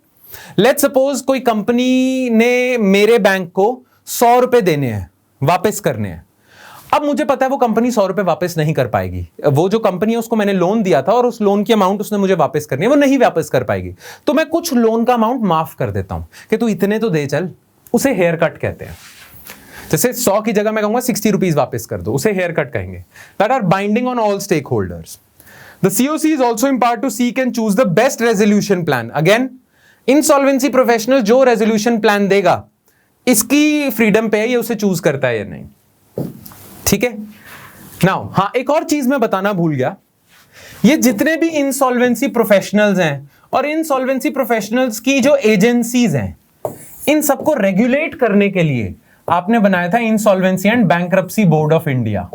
let's suppose कोई कंपनी ने मेरे bank को 100 रुपए देने हैं, वापस करने हैं। अब मुझे पता है वो कंपनी 100 रुपए वापस नहीं कर पाएगी, वो जो कंपनी है उसको मैंने लोन दिया था और उस लोन की अमाउंट उसने मुझे वापस करनी है, वो नहीं वापस कर पाएगी, तो मैं कुछ लोन का अमाउंट माफ कर देता हूं कि तू इतने तो दे चल, उसे हेयर कट कहते हैं। जैसे 100 की जगह मैं कहूंगा 60 रुपीज वापस कर दो, उसे हेयर कट कहेंगे। That are binding on all stakeholders. The CoC is also empowered to seek and choose the best resolution plan. Again, insolvency professional जो रेजोल्यूशन प्लान देगा, इसकी फ्रीडम पे है ये उसे चूज करता है या नहीं। ठीक है। नाउ हाँ, एक और चीज मैं बताना भूल गया, ये जितने भी इंसॉल्वेंसी प्रोफेशनल्स हैं और इंसॉल्वेंसी प्रोफेशनल्स की जो एजेंसीज हैं, इन सबको रेगुलेट करने के लिए आपने बनाया था insolvency and bankruptcy board of India.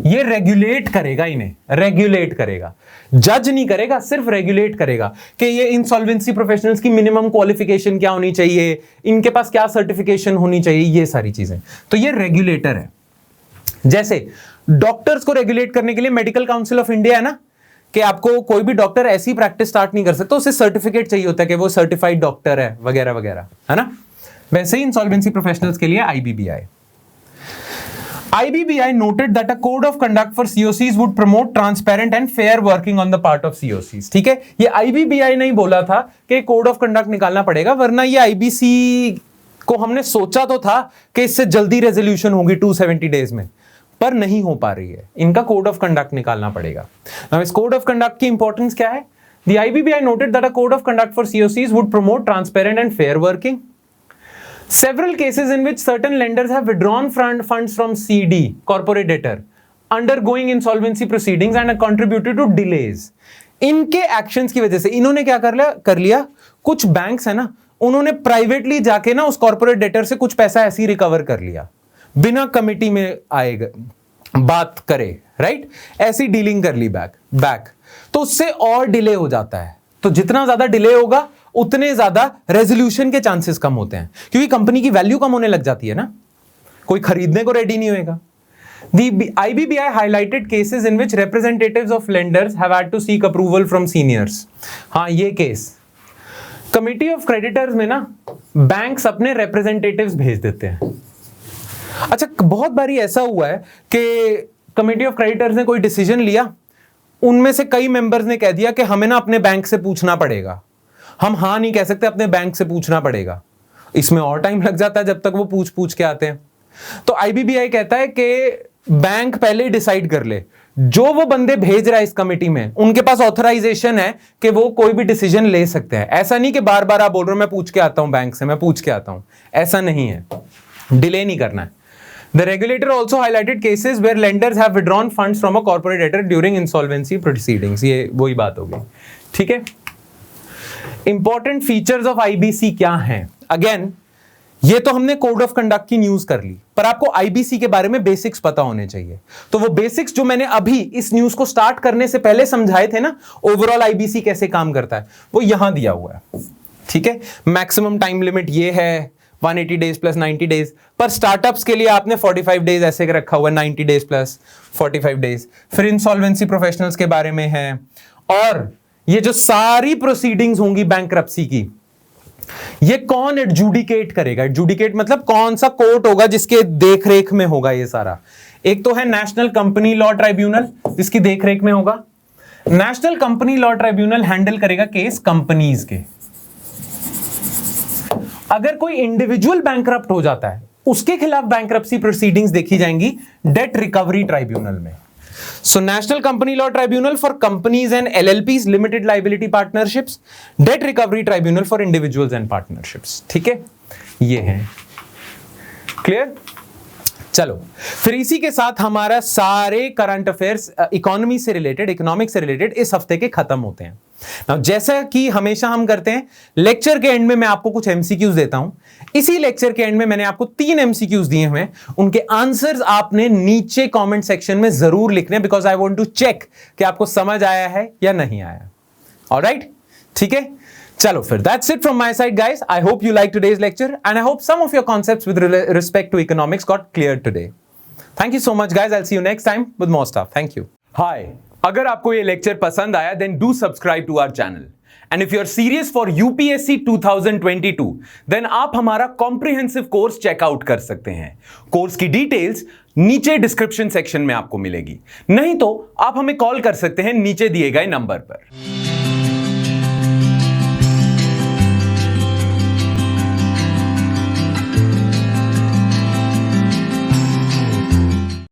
ये रेगुलेट करेगा, इन्हें रेगुलेट करेगा, जज नहीं करेगा, सिर्फ रेगुलेट करेगा कि ये इंसॉल्वेंसी प्रोफेशनल्स की मिनिमम क्वालिफिकेशन क्या होनी चाहिए, इनके पास क्या सर्टिफिकेशन होनी चाहिए, ये सारी चीजें। तो ये रेगुलेटर है। जैसे डॉक्टर्स को रेगुलेट करने के लिए मेडिकल काउंसिल ऑफ इंडिया है ना, कि आपको कोई भी डॉक्टर ऐसी प्रैक्टिस स्टार्ट नहीं कर सकता, उसे सर्टिफिकेट चाहिए होता है कि वो सर्टिफाइड डॉक्टर है वगैरह वगैरह, है ना। वैसे ही इंसॉल्वेंसी प्रोफेशनल्स के लिए IBBI noted that a code of conduct for COCs would promote transparent and fair working on the part of COCs. ठीक है, ये आईबीबीआई नहीं बोला था कि कोड ऑफ कंडक्ट निकालना पड़ेगा, वरना ये आईबीसी को हमने सोचा तो था कि इससे जल्दी रेजोल्यूशन होगी 270 डेज में, पर नहीं हो पा रही है, इनका कोड ऑफ कंडक्ट निकालना पड़ेगा। अब इस कोड ऑफ कंडक्ट की इंपॉर्टेंस क्या है? The IBBI noted that a code of conduct for COCs would promote transparent and fair working. Several cases in which certain lenders have withdrawn funds from CD, corporate debtor, undergoing insolvency proceedings and have contributed to delays. इनके actions की वजह से इन्होंने क्या कर लिया, कुछ banks है ना, उन्होंने प्राइवेटली जाके ना उस कॉर्पोरेट डेटर से कुछ पैसा ऐसे ही रिकवर कर लिया, बिना कमिटी में आएगा बात करे, राइट, ऐसी डीलिंग कर ली बैक, तो उससे और डिले हो जाता है। तो जितना ज्यादा डिले होगा उतने ज्यादा रेजोल्यूशन के चांसेस कम होते हैं, क्योंकि कंपनी की वैल्यू कम होने लग जाती है ना, कोई खरीदने को रेडी नहीं होएगा। The IBBI highlighted cases in which representatives of lenders have had to seek approval from seniors. हाँ, ये केस कमिटी ऑफ क्रेडिटर्स में ना बैंक्स अपने रिप्रेजेंटेटिव्स भेज देते हैं। अच्छा, बहुत बारी ऐसा हुआ है कि कमिटी ऑफ क्रेडिटर्स ने कोई डिसीजन लिया, उनमें से कई मेंबर्स ने कह दिया कि हमें ना अपने बैंक से पूछना पड़ेगा, हम हाँ नहीं कह सकते, अपने बैंक से पूछना पड़ेगा। इसमें और टाइम लग जाता है जब तक वो पूछ पूछ के आते हैं। तो आईबीबीआई कहता है कि बैंक पहले ही डिसाइड कर ले, जो वो बंदे भेज रहा है इस कमेटी में उनके पास ऑथराइजेशन है कि वो कोई भी डिसीजन ले सकते हैं। ऐसा नहीं कि बार बार आप बोल रहे हो मैं पूछ के आता हूं बैंक से, मैं पूछ के आता हूं, ऐसा नहीं है, डिले नहीं करना है। The regulator also highlighted cases where lenders have withdrawn funds from a corporate debtor during insolvency proceedings. ये वही बात होगी, ठीक है। इंपॉर्टेंट फीचर्स ऑफ आईबीसी क्या हैं? अगेन ये तो हमने कोड ऑफ कंडक्ट की न्यूज कर ली, पर आपको आईबीसी के बारे में बेसिक्स पता होने चाहिए। तो वो बेसिक्स जो मैंने अभी इस न्यूज को स्टार्ट करने से पहले समझाए थे ना, ओवरऑल आईबीसी कैसे काम करता है, वो यहां दिया हुआ है, ठीक है। मैक्सिमम टाइम लिमिट ये है 180 डेज प्लस 90 डेज, पर स्टार्टअप्स के लिए आपने 45 डेज ऐसे रखा हुआ है, 90 डेज प्लस 45 डेज। फिर इंसॉल्वेंसी प्रोफेशनल्स के बारे में है, और ये जो सारी प्रोसीडिंग्स होंगी बैंक्रप्सी की, ये कौन एडजुडिकेट करेगा? एडजुडिकेट मतलब कौन सा कोर्ट होगा जिसके देखरेख में होगा ये सारा? एक तो है नेशनल कंपनी लॉ ट्राइब्यूनल, जिसकी देखरेख में होगा। National company law tribunal handle करेगा केस कंपनीज के। अगर कोई इंडिविजुअल बैंकरप्ट हो जाता है, उसके खिलाफ बैंकरप्सी प्रोसीडिंग्स देखी जाएंगी डेट रिकवरी ट्राइब्यूनल में। So national company law tribunal for companies and एलएलपीज, limited liability partnerships, date recovery tribunal for individuals and partnerships, ठीक है। ये है क्लियर। चलो फिर इसी के साथ हमारा सारे करंट अफेयर्स इकोनॉमी से रिलेटेड, इकोनॉमिक्स से रिलेटेड इस हफ्ते के खत्म होते हैं। Now, जैसा कि हमेशा हम करते हैं, लेक्चर के एंड में मैं आपको कुछ एमसीक्यूज देता हूं। इसी लेक्चर के एंड में मैंने आपको 3 एमसीक्यूज दिए हुए हैं, उनके आंसर्स आपने नीचे कमेंट सेक्शन में जरूर लिखने, because I want to check कि आपको समझ आया है या नहीं आया। ऑलराइट, ठीक है। चलो फिर that's it from my side guys. I hope you like today's lecture and I hope some of your concepts with respect to economics got clear today. Thank you so much guys, I will see you next time with more stuff. Thank you. Hi, अगर आपको ये lecture पसंद आया then do subscribe to our channel, and if you are serious for UPSC 2022 then आप हमारा comprehensive course checkout कर सकते हैं। कोर्स की डिटेल्स नीचे डिस्क्रिप्शन सेक्शन में आपको मिलेगी, नहीं तो आप हमें कॉल कर सकते हैं नीचे दिए गए नंबर पर।